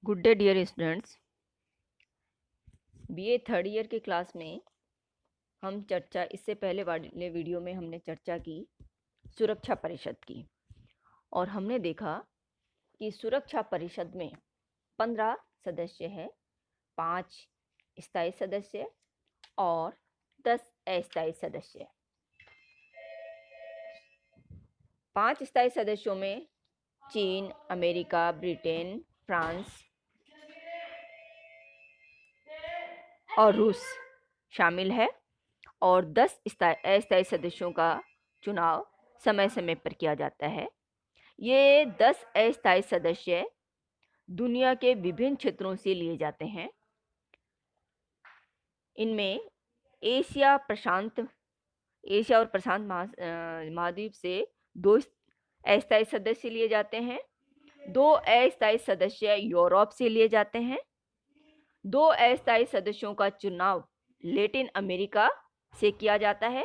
Good day dear students. BA third year की class में हम इससे पहले वाले वीडियो में हमने चर्चा की सुरक्षा परिषद की, और हमने देखा कि सुरक्षा परिषद में 15 सदस्य हैं, 5 स्थायी सदस्य और 10 अस्थायी सदस्य। 5 स्थायी सदस्यों में चीन, अमेरिका, ब्रिटेन, फ्रांस और रूस शामिल है, और 10 अस्थायी सदस्यों का चुनाव समय समय पर किया जाता है। ये 10 अस्थायी सदस्य दुनिया के विभिन्न क्षेत्रों से लिए जाते हैं। इनमें एशिया और प्रशांत महाद्वीप से 2 अस्थायी सदस्य लिए जाते हैं, 2 अस्थायी सदस्य यूरोप से लिए जाते हैं, 2 अस्थायी सदस्यों का चुनाव लैटिन अमेरिका से किया जाता है,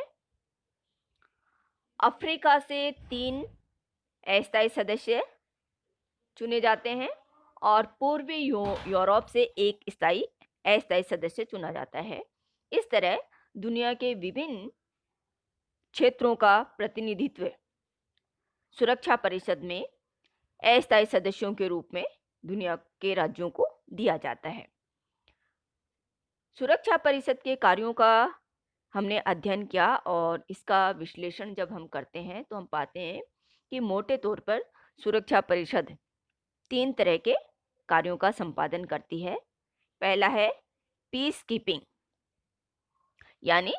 अफ्रीका से 3 अस्थायी सदस्य चुने जाते हैं, और पूर्वी यूरोप से 1 अस्थायी सदस्य चुना जाता है। इस तरह दुनिया के विभिन्न क्षेत्रों का प्रतिनिधित्व सुरक्षा परिषद में अस्थायी सदस्यों के रूप में दुनिया के राज्यों को दिया जाता है। सुरक्षा परिषद के कार्यों का हमने अध्ययन किया, और इसका विश्लेषण जब हम करते हैं तो हम पाते हैं कि मोटे तौर पर सुरक्षा परिषद 3 तरह के कार्यों का संपादन करती है। पहला है पीस कीपिंग, यानी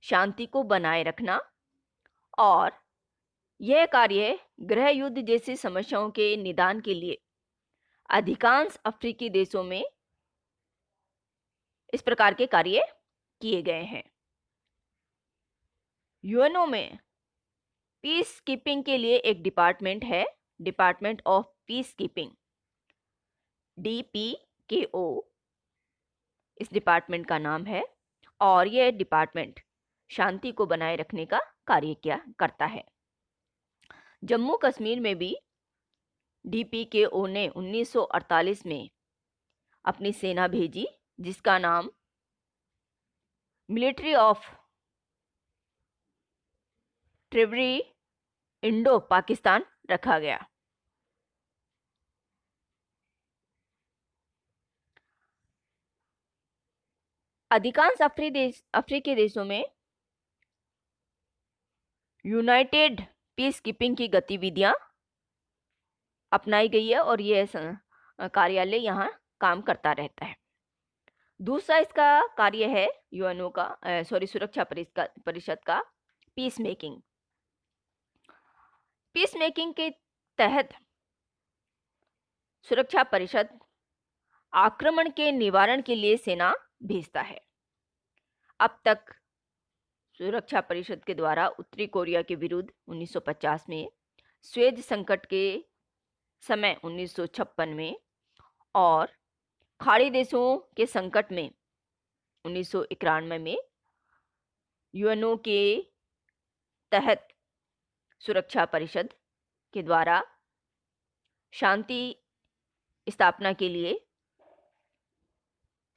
शांति को बनाए रखना, और यह कार्य गृह युद्ध जैसी समस्याओं के निदान के लिए अधिकांश अफ्रीकी देशों में इस प्रकार के कार्य किए गए हैं। यूएनओ में पीस कीपिंग के लिए एक डिपार्टमेंट है, department of peace keeping, DPKO इस डिपार्टमेंट का नाम है, और यह डिपार्टमेंट शांति को बनाए रखने का कार्य करता है। जम्मू कश्मीर में भी DPKO ने 1948 में अपनी सेना भेजी, जिसका नाम मिलिट्री ऑफ ट्रिबरी इंडो पाकिस्तान रखा गया। अधिकांश अफ्रीकी देशों में यूनाइटेड पीस कीपिंग की गतिविधियां अपनाई गई है, और यह कार्यालय यहाँ काम करता रहता है। दूसरा इसका कार्य है यूएनओ का सुरक्षा परिषद का पीस मेकिंग। पीस मेकिंग के तहत सुरक्षा परिषद आक्रमण के निवारण के लिए सेना भेजता है। अब तक सुरक्षा परिषद के द्वारा उत्तरी कोरिया के विरुद्ध 1950 में, स्वेज संकट के समय 1956 में, और खाड़ी देशों के संकट में 1991 में यूएनओ के तहत सुरक्षा परिषद के द्वारा शांति स्थापना के लिए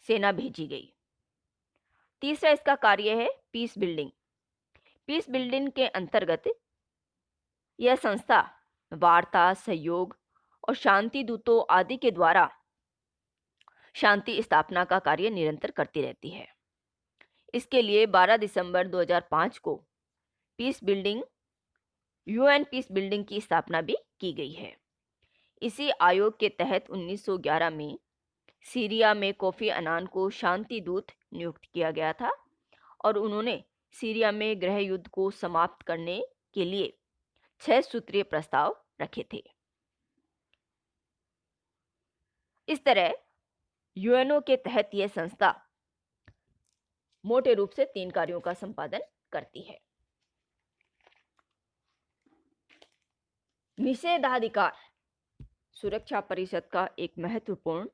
सेना भेजी गई। तीसरा इसका कार्य है पीस बिल्डिंग। पीस बिल्डिंग के अंतर्गत यह संस्था वार्ता, सहयोग और शांति दूतों आदि के द्वारा शांति स्थापना का कार्य निरंतर करती रहती है। इसके लिए 12 दिसंबर 2005 को यूएन पीस बिल्डिंग की स्थापना भी की गई है। इसी आयोग के तहत 1911 में सीरिया में कोफी अन्नान को शांति दूत नियुक्त किया गया था, और उन्होंने सीरिया में गृह युद्ध को समाप्त करने के लिए 6 सूत्रीय प्रस्ताव रखे थे। इस तरह यूएनओ के तहत यह संस्था मोटे रूप से 3 कार्यों का संपादन करती है। निषेधाधिकार सुरक्षा परिषद का एक महत्वपूर्ण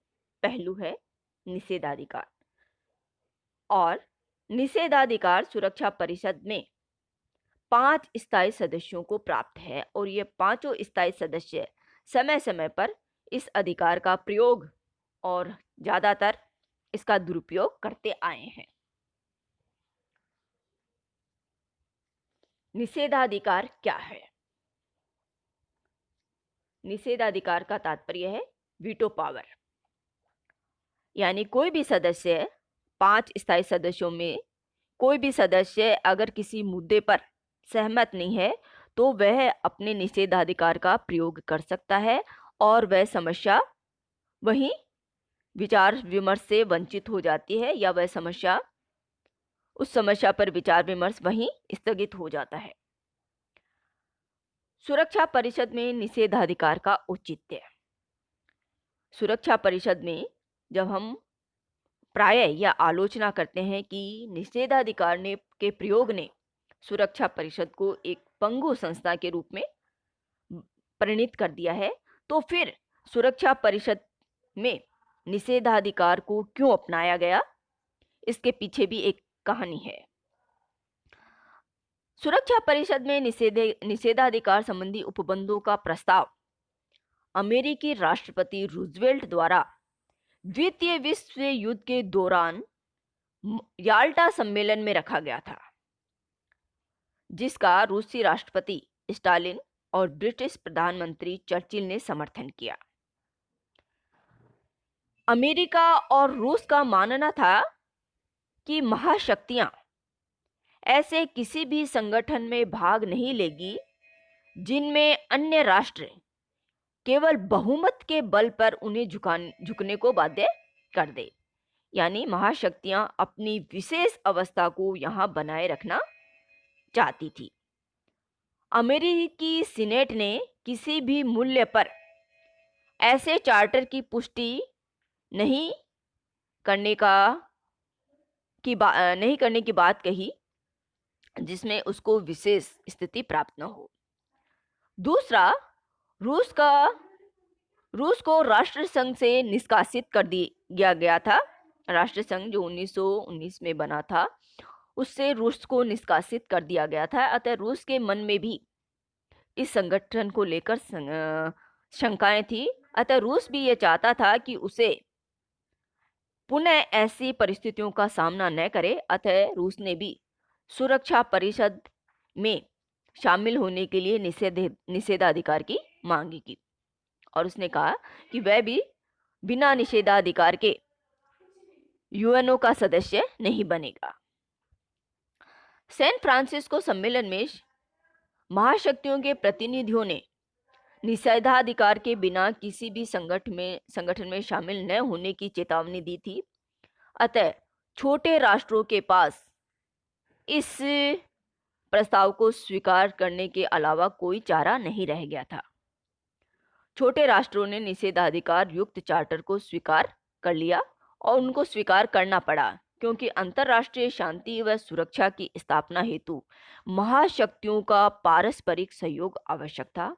पहलू है निषेधाधिकार, और निषेधाधिकार सुरक्षा परिषद में 5 स्थायी सदस्यों को प्राप्त है, और ये 5 स्थायी सदस्य समय समय पर इस अधिकार का प्रयोग और ज़्यादातर इसका दुरुपयोग करते आए हैं। निषेधाधिकार क्या है? निषेधाधिकार का तात्पर्य है वीटो पावर, यानी कोई भी सदस्य, 5 स्थायी सदस्यों में कोई भी सदस्य अगर किसी मुद्दे पर सहमत नहीं है तो वह अपने निषेधाधिकार का प्रयोग कर सकता है और वह समस्या वहीं विचार विमर्श से वंचित हो जाती है, या वह उस समस्या पर विचार विमर्श वहीं स्थगित हो जाता है। सुरक्षा परिषद में निषेधाधिकार का औचित्य। सुरक्षा परिषद में जब हम प्रायः या आलोचना करते हैं कि निषेधाधिकार के प्रयोग ने सुरक्षा परिषद को एक पंगु संस्था के रूप में परिणित कर दिया है, तो फिर सुरक्षा परिषद में निषेधाधिकार को क्यों अपनाया गया, इसके पीछे भी एक कहानी है। सुरक्षा परिषद में निषेधाधिकार संबंधी उपबंधों का प्रस्ताव अमेरिकी राष्ट्रपति रूजवेल्ट द्वारा द्वितीय विश्व युद्ध के दौरान याल्टा सम्मेलन में रखा गया था, जिसका रूसी राष्ट्रपति स्टालिन और ब्रिटिश प्रधानमंत्री चर्चिल ने समर्थन किया। अमेरिका और रूस का मानना था कि महाशक्तियां ऐसे किसी भी संगठन में भाग नहीं लेगी जिनमें अन्य राष्ट्र केवल बहुमत के बल पर उन्हें झुकने को बाध्य कर दे। यानी महाशक्तियां अपनी विशेष अवस्था को यहां बनाए रखना चाहती थी। अमेरिकी सीनेट ने किसी भी मूल्य पर ऐसे चार्टर की पुष्टि नहीं करने की बात कही जिसमें उसको विशेष स्थिति प्राप्त न हो। दूसरा, रूस को राष्ट्रसंघ से निष्कासित कर दिया गया था। राष्ट्रसंघ जो 1919 में बना था, उससे रूस को निष्कासित कर दिया गया था। अतः रूस के मन में भी इस संगठन को लेकर शंकाएं थी। अतः रूस भी ये चाहता था कि उसे पुनः ऐसी परिस्थितियों का सामना न करे। अतः रूस ने भी सुरक्षा परिषद में शामिल होने के लिए निषेधाधिकार की मांग की और उसने कहा कि वह भी बिना निषेधाधिकार के यूएनओ का सदस्य नहीं बनेगा। सैन फ्रांसिस्को सम्मेलन में महाशक्तियों के प्रतिनिधियों ने निषेधाधिकार के बिना किसी भी संगठन में शामिल न होने की चेतावनी दी थी। अतः छोटे राष्ट्रों के पास इस प्रस्ताव को स्वीकार करने के अलावा कोई चारा नहीं रह गया था। छोटे राष्ट्रों ने निषेधाधिकार युक्त चार्टर को स्वीकार कर लिया और उनको स्वीकार करना पड़ा क्योंकि अंतर्राष्ट्रीय शांति व सुरक्षा की स्थापना हेतु महाशक्तियों का पारस्परिक सहयोग आवश्यक था,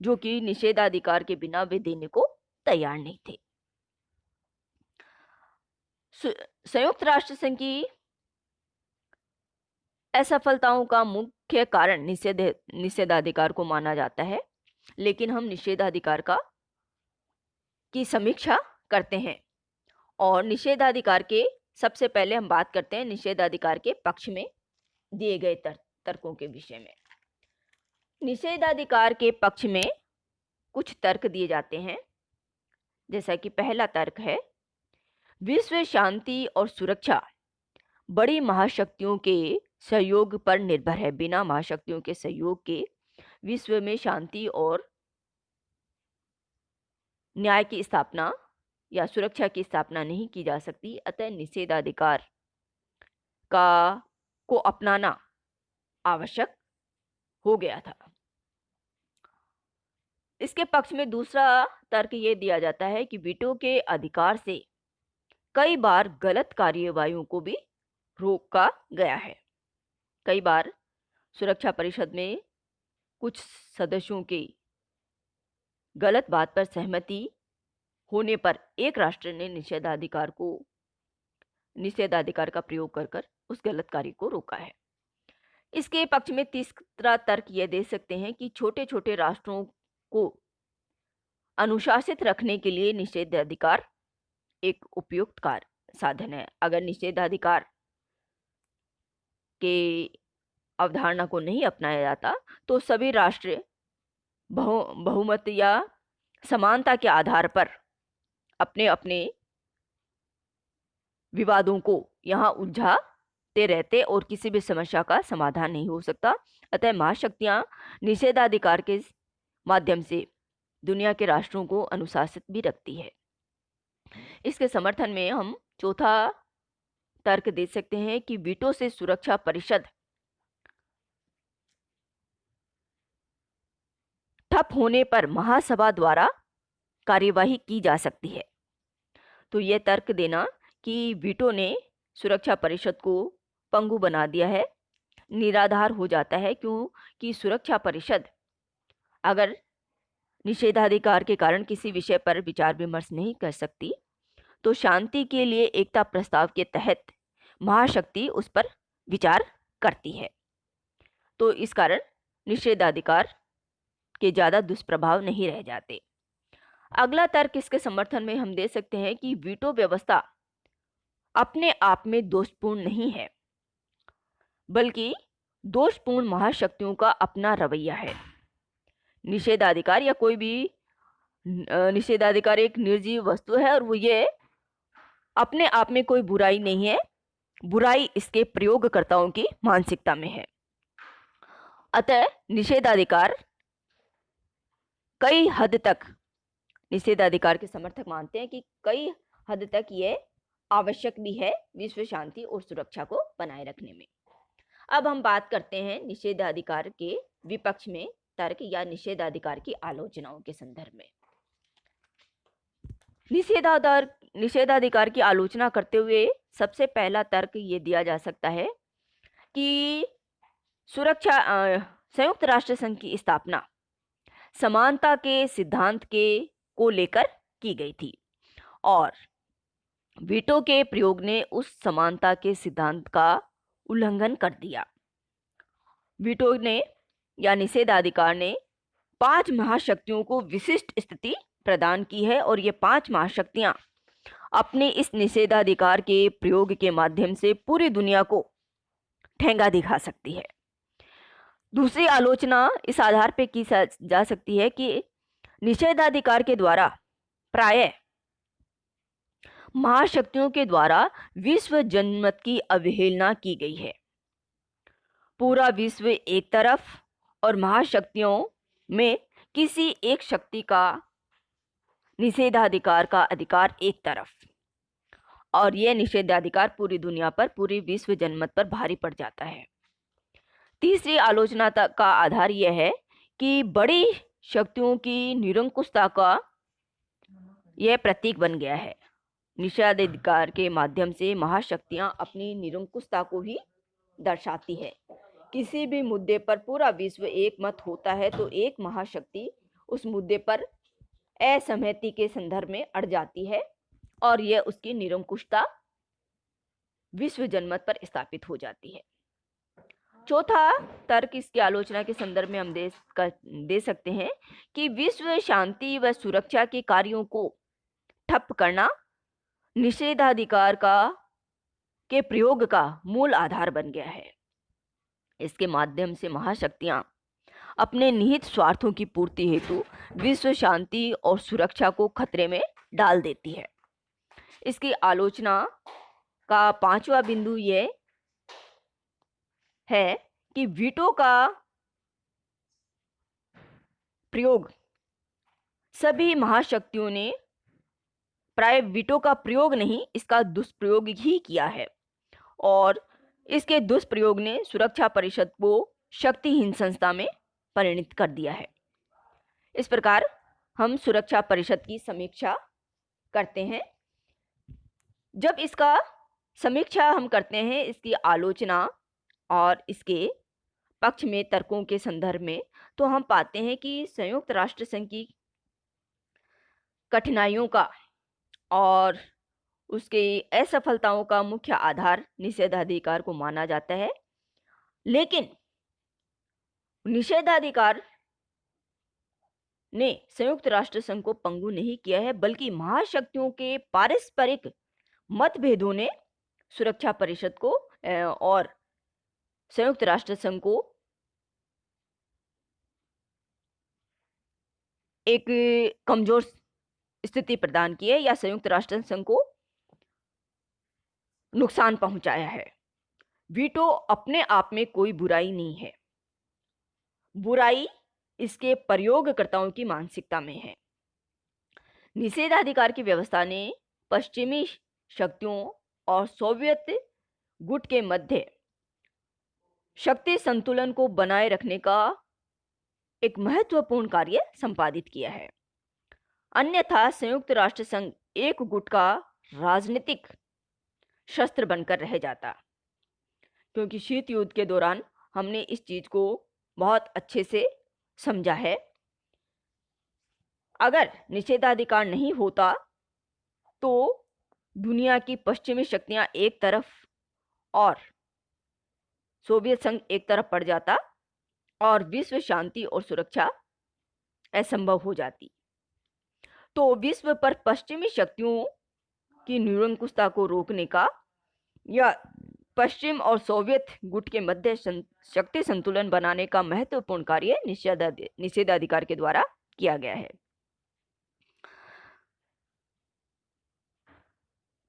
जो कि निषेधाधिकार के बिना वे देने को तैयार नहीं थे। संयुक्त राष्ट्र संघ की असफलताओं का मुख्य कारण निषेधाधिकार को माना जाता है, लेकिन हम निषेधाधिकार की समीक्षा करते हैं और निषेधाधिकार के सबसे पहले हम बात करते हैं निषेधाधिकार के पक्ष में दिए गए तर्कों के विषय में। निषेधाधिकार के पक्ष में कुछ तर्क दिए जाते हैं, जैसा कि पहला तर्क है, विश्व शांति और सुरक्षा बड़ी महाशक्तियों के सहयोग पर निर्भर है। बिना महाशक्तियों के सहयोग के विश्व में शांति और न्याय की स्थापना या सुरक्षा की स्थापना नहीं की जा सकती। अतः निषेधाधिकार को अपनाना आवश्यक हो गया था। इसके पक्ष में दूसरा तर्क ये दिया जाता है कि वीटो के अधिकार से कई बार गलत कार्यवाहियों को भी रोका गया है। कई बार सुरक्षा परिषद में कुछ सदस्यों की गलत बात पर सहमति होने पर एक राष्ट्र ने निषेधाधिकार का प्रयोग कर उस गलत कार्य को रोका है। इसके पक्ष में तीसरा तर्क यह दे सकते हैं कि छोटे छोटे राष्ट्रों को अनुशासित रखने के लिए निषेधाधिकार एक उपयुक्त साधन है। अगर निषेधाधिकार के अवधारणा को नहीं अपनाया जाता तो सभी राष्ट्र बहुमत या समानता के आधार पर अपने अपने विवादों को यहाँ उलझाते रहते और किसी भी समस्या का समाधान नहीं हो सकता। अतः महाशक्तियाँ निषेधाधिकार के माध्यम से दुनिया के राष्ट्रों को अनुशासित भी रखती है। इसके समर्थन में हम चौथा तर्क दे सकते हैं कि वीटो से सुरक्षा परिषद ठप होने पर महासभा द्वारा कार्यवाही की जा सकती है। तो यह तर्क देना कि वीटो ने सुरक्षा परिषद को पंगु बना दिया है निराधार हो जाता है, क्योंकि सुरक्षा परिषद अगर निषेधाधिकार के कारण किसी विषय पर विचार विमर्श नहीं कर सकती तो शांति के लिए एकता प्रस्ताव के तहत महाशक्ति उस पर विचार करती है। तो इस कारण निषेधाधिकार के ज़्यादा दुष्प्रभाव नहीं रह जाते। अगला तर्क इसके समर्थन में हम दे सकते हैं कि वीटो व्यवस्था अपने आप में दोषपूर्ण नहीं है, बल्कि दोषपूर्ण महाशक्तियों का अपना रवैया है। निषेधाधिकार या कोई भी निषेधाधिकार एक निर्जीव वस्तु है और वो ये अपने आप में कोई बुराई नहीं है, बुराई इसके प्रयोगकर्ताओं की मानसिकता में है। अतः निषेधाधिकार कई हद तक निषेधाधिकार के समर्थक मानते हैं कि कई हद तक ये आवश्यक भी है विश्व शांति और सुरक्षा को बनाए रखने में। अब हम बात करते हैं निषेधाधिकार के विपक्ष में तर्क या निषेधाधिकार की आलोचनाओं के संदर्भ में। निषेधाधिकार की आलोचना करते हुए सबसे पहला तर्क ये दिया जा सकता है कि संयुक्त राष्ट्र संघ की स्थापना समानता के सिद्धांत को लेकर की गई थी और वीटो के प्रयोग ने उस समानता के सिद्धांत का उल्लंघन कर दिया। वीटो ने या निषेधाधिकार ने 5 महाशक्तियों को विशिष्ट स्थिति प्रदान की है और ये 5 महाशक्तियां अपने इस निषेधाधिकार के प्रयोग के माध्यम से पूरी दुनिया को ठेंगा दिखा सकती है। दूसरी आलोचना इस आधार पर की जा सकती है कि निषेधाधिकार के द्वारा प्रायः महाशक्तियों के द्वारा विश्व जनमत की अवहेलना की गई है। पूरा विश्व एक तरफ और महाशक्तियों में किसी एक शक्ति का निषेधाधिकार का अधिकार एक तरफ, और यह निषेधाधिकार पूरी दुनिया पर पूरी विश्व जनमत पर भारी पड़ जाता है। तीसरी आलोचना का आधार यह है कि बड़ी शक्तियों की निरंकुशता का यह प्रतीक बन गया है। निषेधाधिकार के माध्यम से महाशक्तियां अपनी निरंकुशता को ही दर्शाती है। किसी भी मुद्दे पर पूरा विश्व एक मत होता है तो एक महाशक्ति उस मुद्दे पर असहमति के संदर्भ में अड़ जाती है और यह उसकी निरंकुशता विश्व जनमत पर स्थापित हो जाती है। चौथा तर्क इसकी आलोचना के संदर्भ में हम दे सकते हैं कि विश्व शांति व सुरक्षा के कार्यों को ठप करना निषेधाधिकार के प्रयोग का मूल आधार बन गया है। इसके माध्यम से महाशक्तियां अपने निहित स्वार्थों की पूर्ति हेतु विश्व शांति और सुरक्षा को खतरे में डाल देती है। इसकी आलोचना का 5वां बिंदु यह है कि वीटो का प्रयोग सभी महाशक्तियों ने प्राय वीटो का प्रयोग नहीं, इसका दुष्प्रयोग ही किया है और इसके दुष्प्रयोग ने सुरक्षा परिषद को शक्तिहीन संस्था में परिणत कर दिया है। इस प्रकार हम सुरक्षा परिषद की समीक्षा करते हैं। जब इसका समीक्षा हम करते हैं, इसकी आलोचना और इसके पक्ष में तर्कों के संदर्भ में, तो हम पाते हैं कि संयुक्त राष्ट्र संघ की कठिनाइयों का और उसके असफलताओं का मुख्य आधार निषेधाधिकार को माना जाता है। लेकिन निषेधाधिकार ने संयुक्त राष्ट्र संघ को पंगु नहीं किया है, बल्कि महाशक्तियों के पारस्परिक मतभेदों ने सुरक्षा परिषद को और संयुक्त राष्ट्र संघ को एक कमजोर स्थिति प्रदान की है या संयुक्त राष्ट्र संघ को नुकसान पहुंचाया है। वीटो अपने आप में कोई बुराई नहीं है, बुराई इसके प्रयोगकर्ताओं की मानसिकता में है। निषेधाधिकार की व्यवस्था ने पश्चिमी शक्तियों और सोवियत गुट के मध्य शक्ति संतुलन को बनाए रखने का एक महत्वपूर्ण कार्य संपादित किया है। अन्यथा संयुक्त राष्ट्र संघ एक गुट का राजनीतिक शस्त्र बनकर रह जाता, क्योंकि शीत युद्ध के दौरान हमने इस चीज को बहुत अच्छे से समझा है। अगर निषेधाधिकार नहीं होता तो दुनिया की पश्चिमी शक्तियां एक तरफ और सोवियत संघ एक तरफ पड़ जाता और विश्व शांति और सुरक्षा असंभव हो जाती। तो विश्व पर पश्चिमी शक्तियों की निरंकुशता को रोकने का या पश्चिम और सोवियत गुट के मध्य शक्ति संतुलन बनाने का महत्वपूर्ण कार्य निषेधाधिकार के द्वारा किया गया है।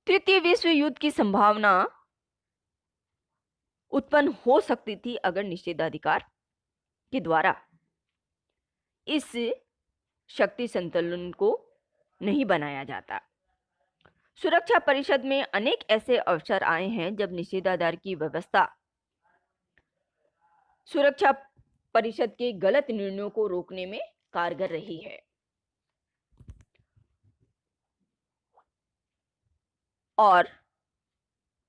तृतीय विश्व युद्ध की संभावना उत्पन्न हो सकती थी अगर निषेधाधिकार के द्वारा इस शक्ति संतुलन को नहीं बनाया जाता। सुरक्षा परिषद में अनेक ऐसे अवसर आए हैं जब निषेधाधिकार की व्यवस्था सुरक्षा परिषद के गलत निर्णयों को रोकने में कारगर रही है और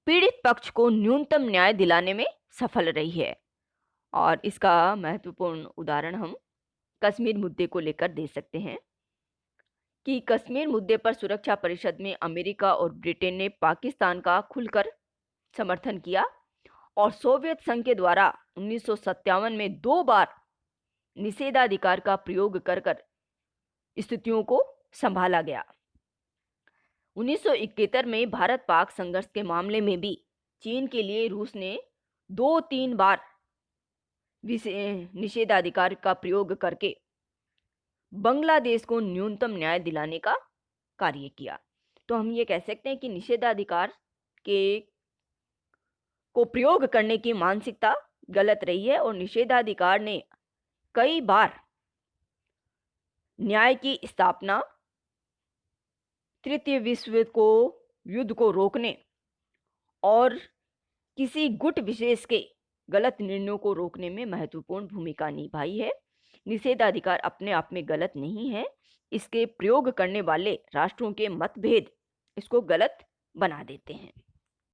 पीड़ित पक्ष को न्यूनतम न्याय दिलाने में सफल रही है। और इसका महत्वपूर्ण उदाहरण हम कश्मीर मुद्दे को लेकर दे सकते हैं कि कश्मीर मुद्दे पर सुरक्षा परिषद में अमेरिका और ब्रिटेन ने पाकिस्तान का खुलकर समर्थन किया और सोवियत संघ के द्वारा 1957 में 2 बार निषेधाधिकार का प्रयोग कर स्थितियों को संभाला गया। 1971 में भारत पाक संघर्ष के मामले में भी चीन के लिए रूस ने 2-3 बार निषेधाधिकार का प्रयोग करके बांग्लादेश को न्यूनतम न्याय दिलाने का कार्य किया। तो हम ये कह सकते हैं कि निषेधाधिकार को प्रयोग करने की मानसिकता गलत रही है और निषेधाधिकार ने कई बार न्याय की स्थापना, तृतीय विश्व युद्ध को रोकने और किसी गुट विशेष के गलत निर्णयों को रोकने में महत्वपूर्ण भूमिका निभाई है। निषेधाधिकार अपने आप में गलत नहीं है, इसके प्रयोग करने वाले राष्ट्रों के मतभेद इसको गलत बना देते हैं।